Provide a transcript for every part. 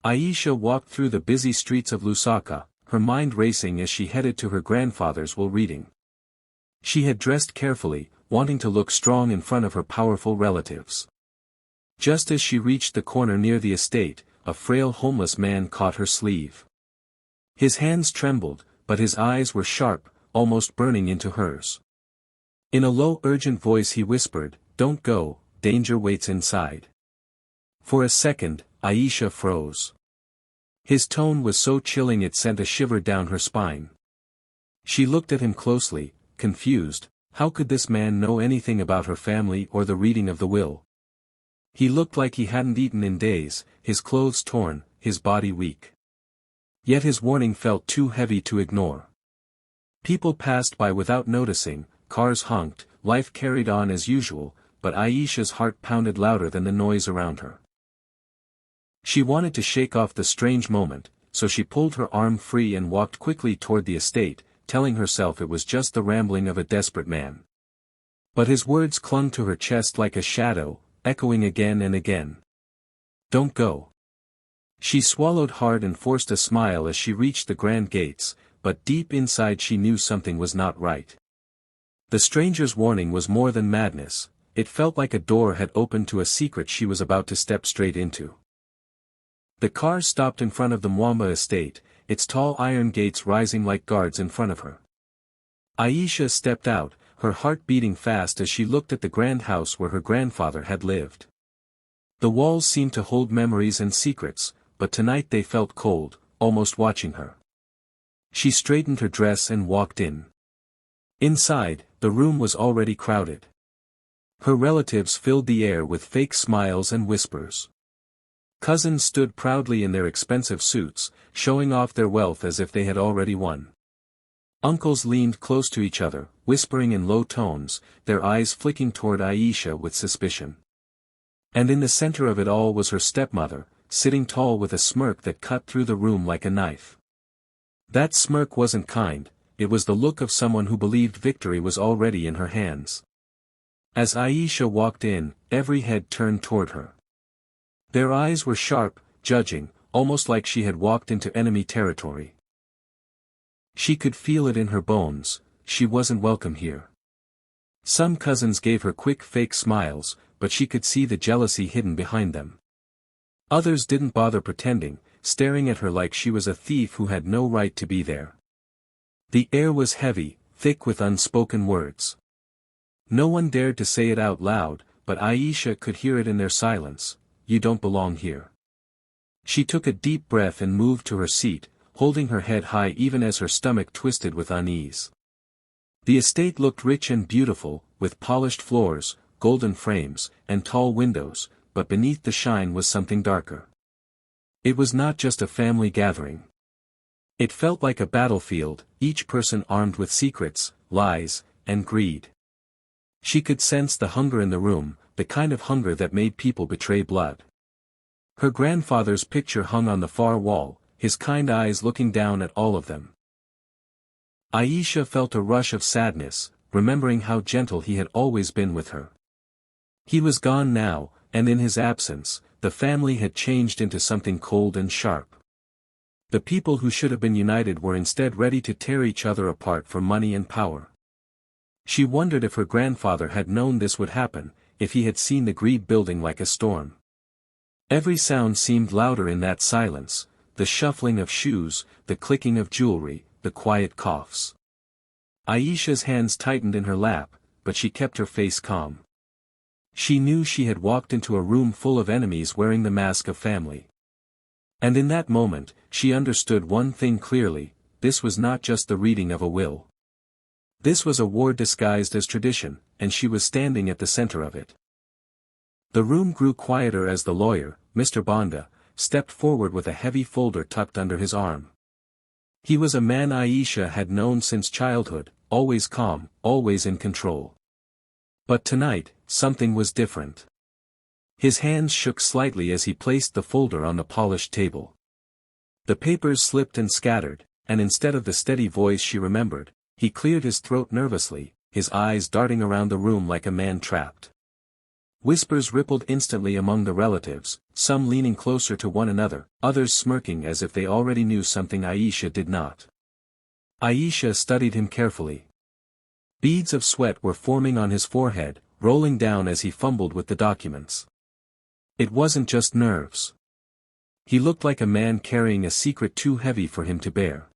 Aisha walked through the busy streets of Lusaka, her mind racing as she headed to her grandfather's while reading. She had dressed carefully, wanting to look strong in front of her powerful relatives. Just as she reached the corner near the estate, a frail homeless man caught her sleeve. His hands trembled, but his eyes were sharp, almost burning into hers. In a low urgent voice he whispered, "Don't go, danger waits inside." For a second, Aisha froze. His tone was so chilling it sent a shiver down her spine. She looked at him closely, confused. How could this man know anything about her family or the reading of the will? He looked like he hadn't eaten in days, his clothes torn, his body weak. Yet his warning felt too heavy to ignore. People passed by without noticing, cars honked, life carried on as usual, but Aisha's heart pounded louder than the noise around her. She wanted to shake off the strange moment, so she pulled her arm free and walked quickly toward the estate, telling herself it was just the rambling of a desperate man. But his words clung to her chest like a shadow, echoing again and again. "Don't go." She swallowed hard and forced a smile as she reached the grand gates, but deep inside she knew something was not right. The stranger's warning was more than madness, it felt like a door had opened to a secret she was about to step straight into. The car stopped in front of the Mamba estate, its tall iron gates rising like guards in front of her. Aisha stepped out, her heart beating fast as she looked at the grand house where her grandfather had lived. The walls seemed to hold memories and secrets, but tonight they felt cold, almost watching her. She straightened her dress and walked in. Inside, the room was already crowded. Her relatives filled the air with fake smiles and whispers. Cousins stood proudly in their expensive suits, showing off their wealth as if they had already won. Uncles leaned close to each other, whispering in low tones, their eyes flicking toward Aisha with suspicion. And in the center of it all was her stepmother, sitting tall with a smirk that cut through the room like a knife. That smirk wasn't kind, it was the look of someone who believed victory was already in her hands. As Aisha walked in, every head turned toward her. Their eyes were sharp, judging, almost like she had walked into enemy territory. She could feel it in her bones, she wasn't welcome here. Some cousins gave her quick fake smiles, but she could see the jealousy hidden behind them. Others didn't bother pretending, staring at her like she was a thief who had no right to be there. The air was heavy, thick with unspoken words. No one dared to say it out loud, but Aisha could hear it in their silence. "You don't belong here." She took a deep breath and moved to her seat, holding her head high even as her stomach twisted with unease. The estate looked rich and beautiful, with polished floors, golden frames, and tall windows, but beneath the shine was something darker. It was not just a family gathering. It felt like a battlefield, each person armed with secrets, lies, and greed. She could sense the hunger in the room, the kind of hunger that made people betray blood. Her grandfather's picture hung on the far wall, his kind eyes looking down at all of them. Aisha felt a rush of sadness, remembering how gentle he had always been with her. He was gone now, and in his absence, the family had changed into something cold and sharp. The people who should have been united were instead ready to tear each other apart for money and power. She wondered if her grandfather had known this would happen, if he had seen the greed building like a storm. Every sound seemed louder in that silence, the shuffling of shoes, the clicking of jewelry, the quiet coughs. Aisha's hands tightened in her lap, but she kept her face calm. She knew she had walked into a room full of enemies wearing the mask of family. And in that moment, she understood one thing clearly, this was not just the reading of a will. This was a war disguised as tradition, and she was standing at the center of it. The room grew quieter as the lawyer, Mr. Bonda, stepped forward with a heavy folder tucked under his arm. He was a man Aisha had known since childhood, always calm, always in control. But tonight, something was different. His hands shook slightly as he placed the folder on the polished table. The papers slipped and scattered, and instead of the steady voice she remembered, he cleared his throat nervously, his eyes darting around the room like a man trapped. Whispers rippled instantly among the relatives, some leaning closer to one another, others smirking as if they already knew something Aisha did not. Aisha studied him carefully. Beads of sweat were forming on his forehead, rolling down as he fumbled with the documents. It wasn't just nerves. He looked like a man carrying a secret too heavy for him to bear.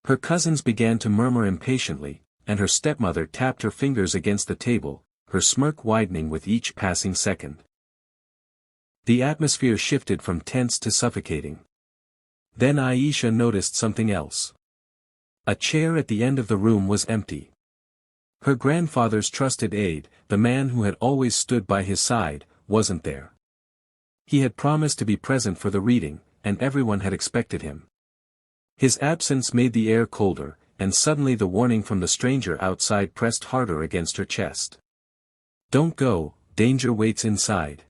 Her cousins began to murmur impatiently, and her stepmother tapped her fingers against the table, her smirk widening with each passing second. The atmosphere shifted from tense to suffocating. Then Aisha noticed something else. A chair at the end of the room was empty. Her grandfather's trusted aide, the man who had always stood by his side, wasn't there. He had promised to be present for the reading, and everyone had expected him. His absence made the air colder, and suddenly the warning from the stranger outside pressed harder against her chest. "Don't go, danger waits inside."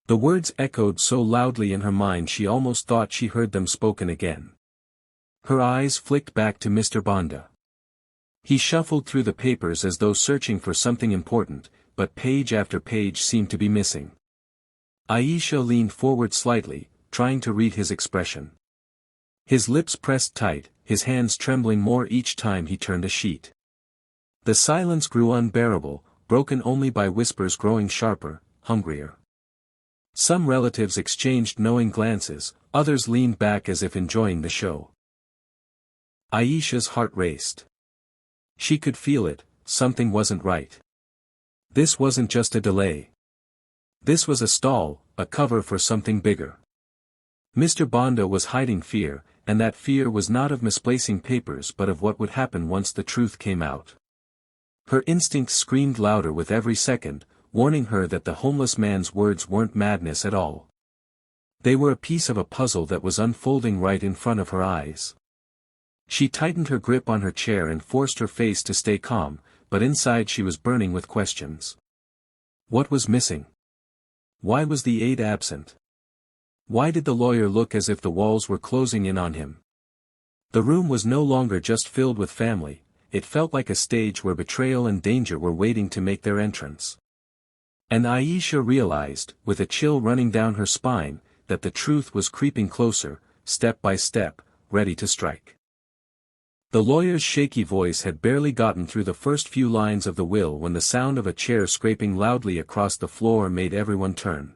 The words echoed so loudly in her mind she almost thought she heard them spoken again. Her eyes flicked back to Mr. Banda. He shuffled through the papers as though searching for something important, but page after page seemed to be missing. Aisha leaned forward slightly, trying to read his expression. His lips pressed tight, his hands trembling more each time he turned a sheet. The silence grew unbearable, broken only by whispers growing sharper, hungrier. Some relatives exchanged knowing glances, others leaned back as if enjoying the show. Aisha's heart raced. She could feel it, something wasn't right. This wasn't just a delay. This was a stall, a cover for something bigger. Mr. Banda was hiding fear, and that fear was not of misplacing papers but of what would happen once the truth came out. Her instincts screamed louder with every second, warning her that the homeless man's words weren't madness at all. They were a piece of a puzzle that was unfolding right in front of her eyes. She tightened her grip on her chair and forced her face to stay calm, but inside she was burning with questions. What was missing? Why was the aide absent? Why did the lawyer look as if the walls were closing in on him? The room was no longer just filled with family, it felt like a stage where betrayal and danger were waiting to make their entrance. And Aisha realized, with a chill running down her spine, that the truth was creeping closer, step by step, ready to strike. The lawyer's shaky voice had barely gotten through the first few lines of the will when the sound of a chair scraping loudly across the floor made everyone turn.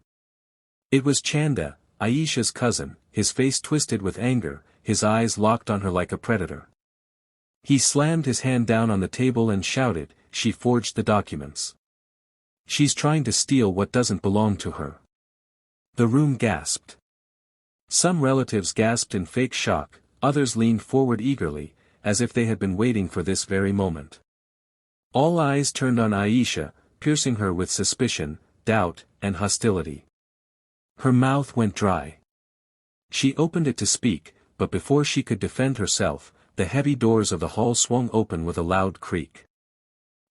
It was Chanda, Aisha's cousin, his face twisted with anger, his eyes locked on her like a predator. He slammed his hand down on the table and shouted, "She forged the documents. She's trying to steal what doesn't belong to her." The room gasped. Some relatives gasped in fake shock, others leaned forward eagerly, as if they had been waiting for this very moment. All eyes turned on Aisha, piercing her with suspicion, doubt, and hostility. Her mouth went dry. She opened it to speak, but before she could defend herself, the heavy doors of the hall swung open with a loud creak.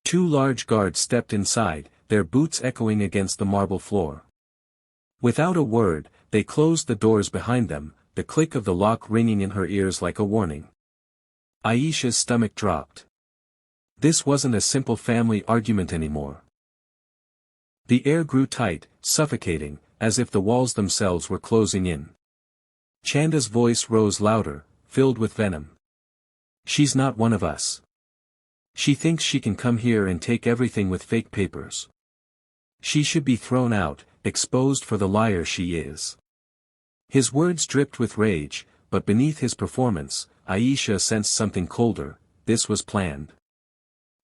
Two large guards stepped inside, their boots echoing against the marble floor. Without a word, they closed the doors behind them, the click of the lock ringing in her ears like a warning. Aisha's stomach dropped. This wasn't a simple family argument anymore. The air grew tight, suffocating, as if the walls themselves were closing in. Chanda's voice rose louder, filled with venom. "She's not one of us. She thinks she can come here and take everything with fake papers. She should be thrown out, exposed for the liar she is." His words dripped with rage, but beneath his performance, Aisha sensed something colder. This was planned.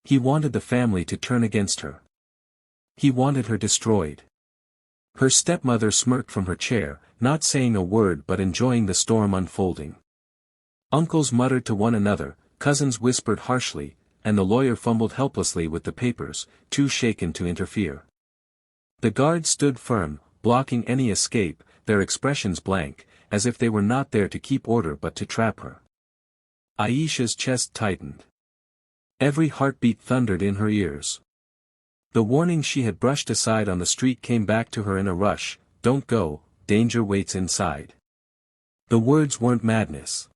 He wanted the family to turn against her. He wanted her destroyed. Her stepmother smirked from her chair, not saying a word but enjoying the storm unfolding. Uncles muttered to one another, cousins whispered harshly, and the lawyer fumbled helplessly with the papers, too shaken to interfere. The guards stood firm, blocking any escape, their expressions blank, as if they were not there to keep order but to trap her. Aisha's chest tightened. Every heartbeat thundered in her ears. The warning she had brushed aside on the street came back to her in a rush, "Don't go, danger waits inside." The words weren't madness.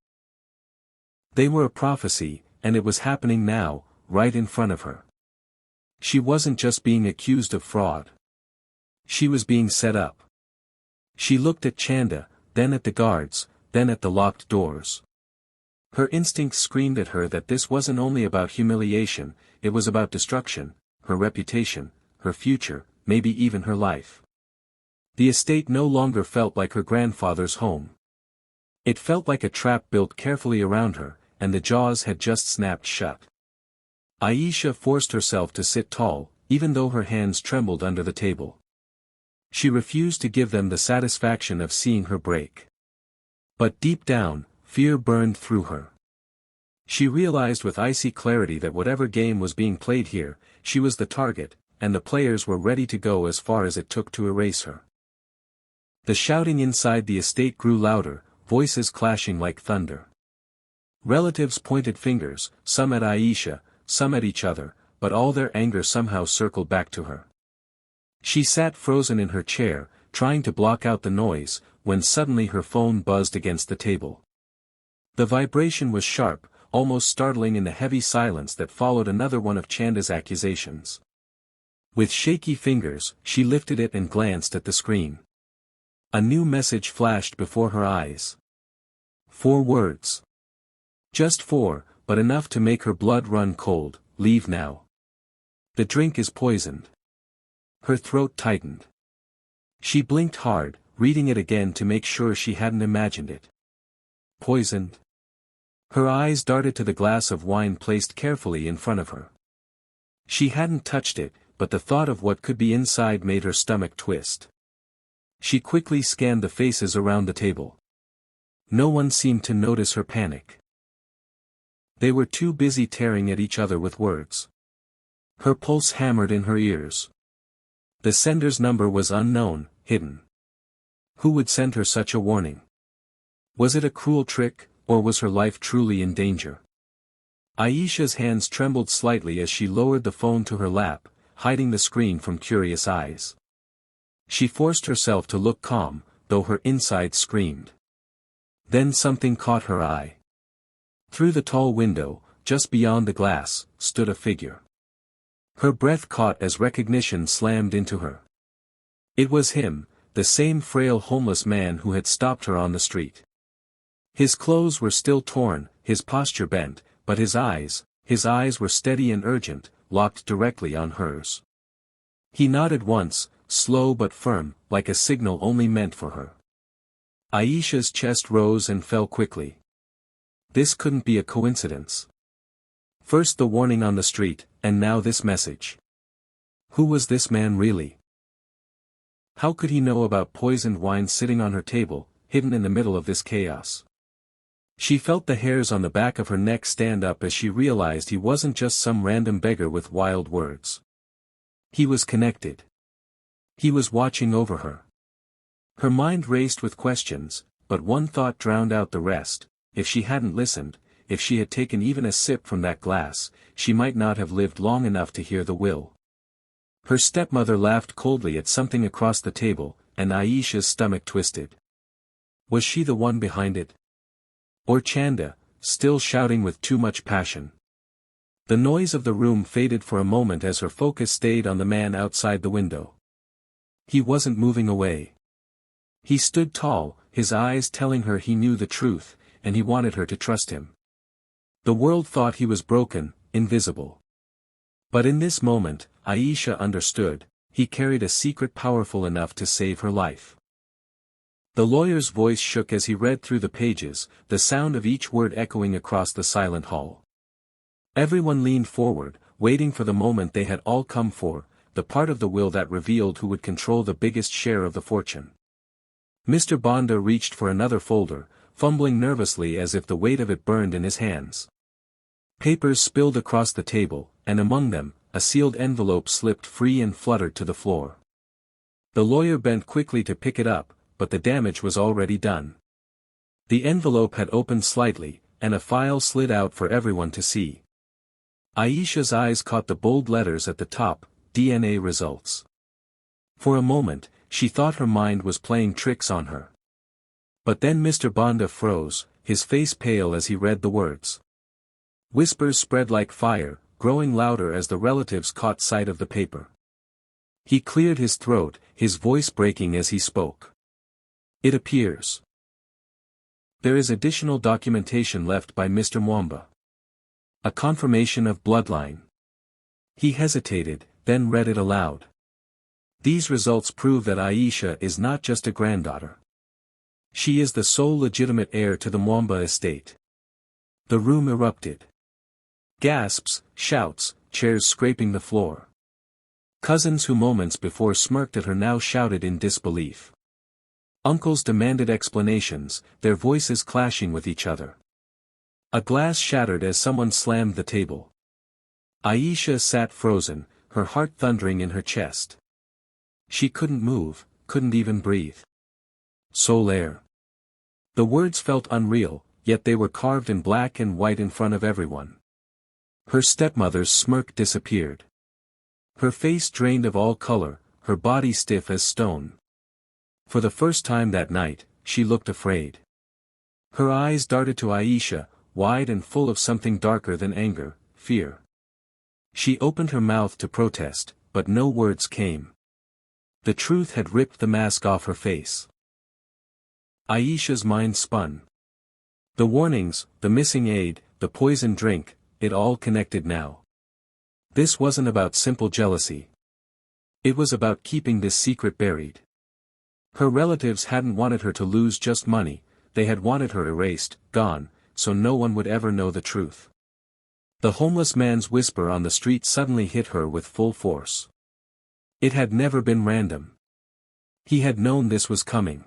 They were a prophecy, and it was happening now, right in front of her. She wasn't just being accused of fraud. She was being set up. She looked at Chanda, then at the guards, then at the locked doors. Her instincts screamed at her that this wasn't only about humiliation, it was about destruction, her reputation, her future, maybe even her life. The estate no longer felt like her grandfather's home. It felt like a trap built carefully around her, and the jaws had just snapped shut. Aisha forced herself to sit tall, even though her hands trembled under the table. She refused to give them the satisfaction of seeing her break. But deep down, fear burned through her. She realized with icy clarity that whatever game was being played here, she was the target, and the players were ready to go as far as it took to erase her. The shouting inside the estate grew louder, voices clashing like thunder. Relatives pointed fingers, some at Aisha, some at each other, but all their anger somehow circled back to her. She sat frozen in her chair, trying to block out the noise, when suddenly her phone buzzed against the table. The vibration was sharp, almost startling in the heavy silence that followed another one of Chanda's accusations. With shaky fingers, she lifted it and glanced at the screen. A new message flashed before her eyes. 4 words. Just 4, but enough to make her blood run cold. Leave now. The drink is poisoned. Her throat tightened. She blinked hard, reading it again to make sure she hadn't imagined it. Poisoned. Her eyes darted to the glass of wine placed carefully in front of her. She hadn't touched it, but the thought of what could be inside made her stomach twist. She quickly scanned the faces around the table. No one seemed to notice her panic. They were too busy tearing at each other with words. Her pulse hammered in her ears. The sender's number was unknown, hidden. Who would send her such a warning? Was it a cruel trick, or was her life truly in danger? Aisha's hands trembled slightly as she lowered the phone to her lap, hiding the screen from curious eyes. She forced herself to look calm, though her insides screamed. Then something caught her eye. Through the tall window, just beyond the glass, stood a figure. Her breath caught as recognition slammed into her. It was him, the same frail homeless man who had stopped her on the street. His clothes were still torn, his posture bent, but his eyes were steady and urgent, locked directly on hers. He nodded once, slow but firm, like a signal only meant for her. Aisha's chest rose and fell quickly. This couldn't be a coincidence. First the warning on the street, and now this message. Who was this man really? How could he know about poisoned wine sitting on her table, hidden in the middle of this chaos? She felt the hairs on the back of her neck stand up as she realized he wasn't just some random beggar with wild words. He was connected. He was watching over her. Her mind raced with questions, but one thought drowned out the rest. If she hadn't listened, if she had taken even a sip from that glass, she might not have lived long enough to hear the will. Her stepmother laughed coldly at something across the table, and Aisha's stomach twisted. Was she the one behind it? Or Chanda, still shouting with too much passion? The noise of the room faded for a moment as her focus stayed on the man outside the window. He wasn't moving away. He stood tall, his eyes telling her he knew the truth, and he wanted her to trust him. The world thought he was broken, invisible. But in this moment, Aisha understood, he carried a secret powerful enough to save her life. The lawyer's voice shook as he read through the pages, the sound of each word echoing across the silent hall. Everyone leaned forward, waiting for the moment they had all come for, the part of the will that revealed who would control the biggest share of the fortune. Mr. Banda reached for another folder, fumbling nervously as if the weight of it burned in his hands. Papers spilled across the table, and among them, a sealed envelope slipped free and fluttered to the floor. The lawyer bent quickly to pick it up, but the damage was already done. The envelope had opened slightly, and a file slid out for everyone to see. Aisha's eyes caught the bold letters at the top, DNA results. For a moment, she thought her mind was playing tricks on her. But then Mr. Banda froze, his face pale as he read the words. Whispers spread like fire, growing louder as the relatives caught sight of the paper. He cleared his throat, his voice breaking as he spoke. It appears there is additional documentation left by Mr. Mamba. A confirmation of bloodline. He hesitated, then read it aloud. These results prove that Aisha is not just a granddaughter. She is the sole legitimate heir to the Mamba estate. The room erupted. Gasps, shouts, chairs scraping the floor. Cousins who moments before smirked at her now shouted in disbelief. Uncles demanded explanations, their voices clashing with each other. A glass shattered as someone slammed the table. Aisha sat frozen, her heart thundering in her chest. She couldn't move, couldn't even breathe. Sole heir. The words felt unreal, yet they were carved in black and white in front of everyone. Her stepmother's smirk disappeared. Her face drained of all color, her body stiff as stone. For the first time that night, she looked afraid. Her eyes darted to Aisha, wide and full of something darker than anger, fear. She opened her mouth to protest, but no words came. The truth had ripped the mask off her face. Aisha's mind spun. The warnings, the missing aid, the poison drink, it all connected now. This wasn't about simple jealousy. It was about keeping this secret buried. Her relatives hadn't wanted her to lose just money, they had wanted her erased, gone, so no one would ever know the truth. The homeless man's whisper on the street suddenly hit her with full force. It had never been random. He had known this was coming.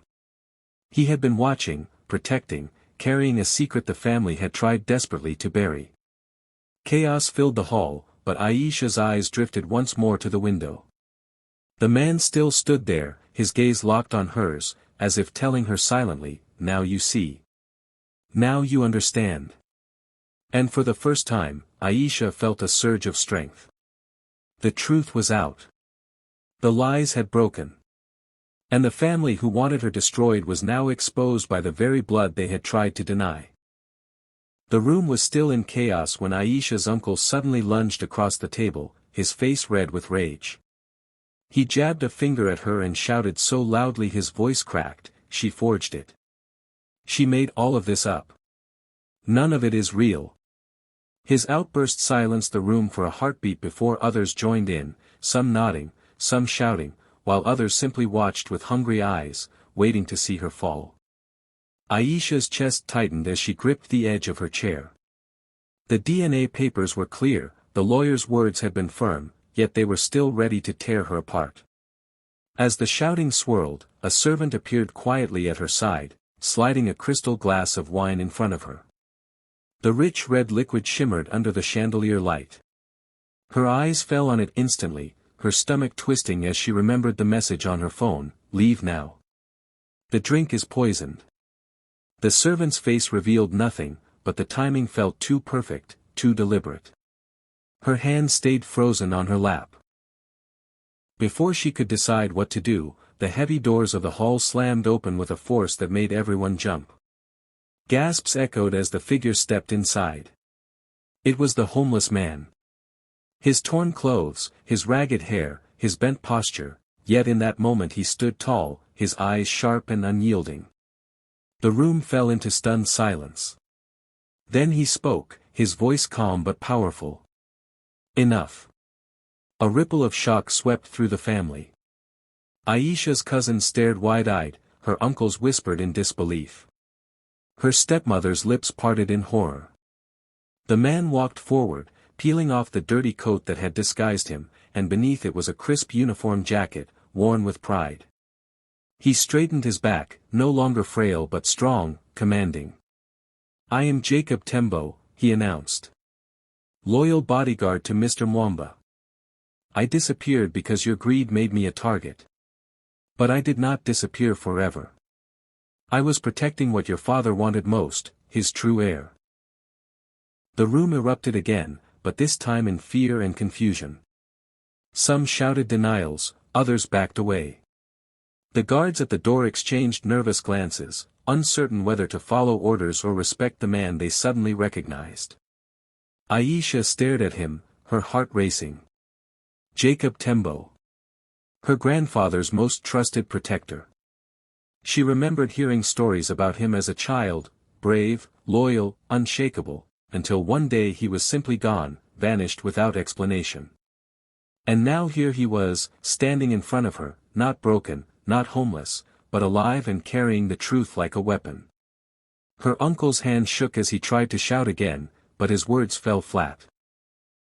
He had been watching, protecting, carrying a secret the family had tried desperately to bury. Chaos filled the hall, but Aisha's eyes drifted once more to the window. The man still stood there, his gaze locked on hers, as if telling her silently, "Now you see. Now you understand." And for the first time, Aisha felt a surge of strength. The truth was out. The lies had broken. And the family who wanted her destroyed was now exposed by the very blood they had tried to deny. The room was still in chaos when Aisha's uncle suddenly lunged across the table, his face red with rage. He jabbed a finger at her and shouted so loudly his voice cracked, "She forged it. She made all of this up. None of it is real." His outburst silenced the room for a heartbeat before others joined in, some nodding, some shouting, while others simply watched with hungry eyes, waiting to see her fall. Aisha's chest tightened as she gripped the edge of her chair. The DNA papers were clear, the lawyer's words had been firm, yet they were still ready to tear her apart. As the shouting swirled, a servant appeared quietly at her side, sliding a crystal glass of wine in front of her. The rich red liquid shimmered under the chandelier light. Her eyes fell on it instantly, her stomach twisting as she remembered the message on her phone, "Leave now. The drink is poisoned." The servant's face revealed nothing, but the timing felt too perfect, too deliberate. Her hand stayed frozen on her lap. Before she could decide what to do, the heavy doors of the hall slammed open with a force that made everyone jump. Gasps echoed as the figure stepped inside. It was the homeless man. His torn clothes, his ragged hair, his bent posture, yet in that moment he stood tall, his eyes sharp and unyielding. The room fell into stunned silence. Then he spoke, his voice calm but powerful. "Enough." A ripple of shock swept through the family. Aisha's cousins stared wide-eyed, her uncles whispered in disbelief. Her stepmother's lips parted in horror. The man walked forward, peeling off the dirty coat that had disguised him, and beneath it was a crisp uniform jacket, worn with pride. He straightened his back, no longer frail but strong, commanding. "I am Jacob Tembo," he announced. "Loyal bodyguard to Mr. Mamba. I disappeared because your greed made me a target. But I did not disappear forever. I was protecting what your father wanted most, his true heir." The room erupted again, but this time in fear and confusion. Some shouted denials, others backed away. The guards at the door exchanged nervous glances, uncertain whether to follow orders or respect the man they suddenly recognized. Aisha stared at him, her heart racing. Jacob Tembo. Her grandfather's most trusted protector. She remembered hearing stories about him as a child, brave, loyal, unshakable, until one day he was simply gone, vanished without explanation. And now here he was, standing in front of her, not broken, not homeless, but alive and carrying the truth like a weapon. Her uncle's hand shook as he tried to shout again, but his words fell flat.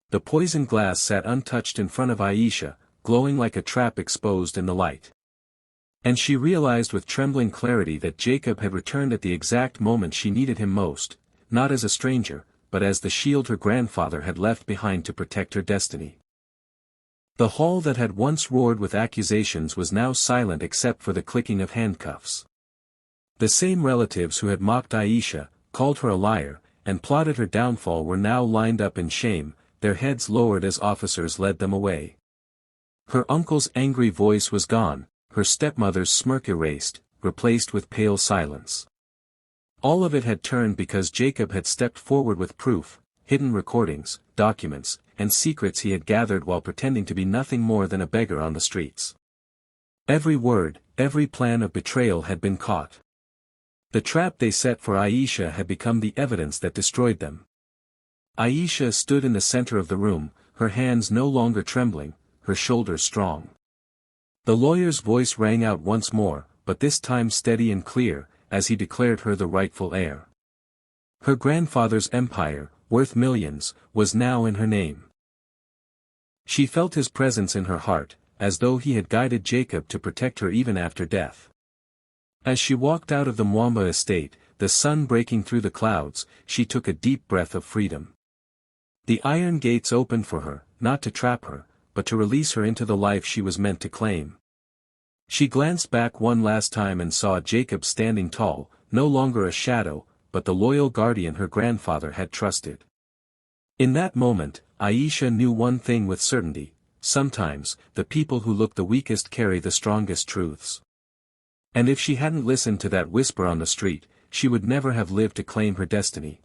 The poisoned glass sat untouched in front of Aisha, glowing like a trap exposed in the light. And she realized with trembling clarity that Jacob had returned at the exact moment she needed him most, not as a stranger, but as the shield her grandfather had left behind to protect her destiny. The hall that had once roared with accusations was now silent except for the clicking of handcuffs. The same relatives who had mocked Aisha, called her a liar, and plotted her downfall were now lined up in shame, their heads lowered as officers led them away. Her uncle's angry voice was gone, her stepmother's smirk erased, replaced with pale silence. All of it had turned because Jacob had stepped forward with proof, hidden recordings, documents, and secrets he had gathered while pretending to be nothing more than a beggar on the streets. Every word, every plan of betrayal had been caught. The trap they set for Aisha had become the evidence that destroyed them. Aisha stood in the center of the room, her hands no longer trembling, her shoulders strong. The lawyer's voice rang out once more, but this time steady and clear, as he declared her the rightful heir. Her grandfather's empire, worth millions, was now in her name. She felt his presence in her heart, as though he had guided Jacob to protect her even after death. As she walked out of the Mamba estate, the sun breaking through the clouds, she took a deep breath of freedom. The iron gates opened for her, not to trap her, but to release her into the life she was meant to claim. She glanced back one last time and saw Jacob standing tall, no longer a shadow, but the loyal guardian her grandfather had trusted. In that moment, Aisha knew one thing with certainty: sometimes, the people who look the weakest carry the strongest truths. And if she hadn't listened to that whisper on the street, she would never have lived to claim her destiny.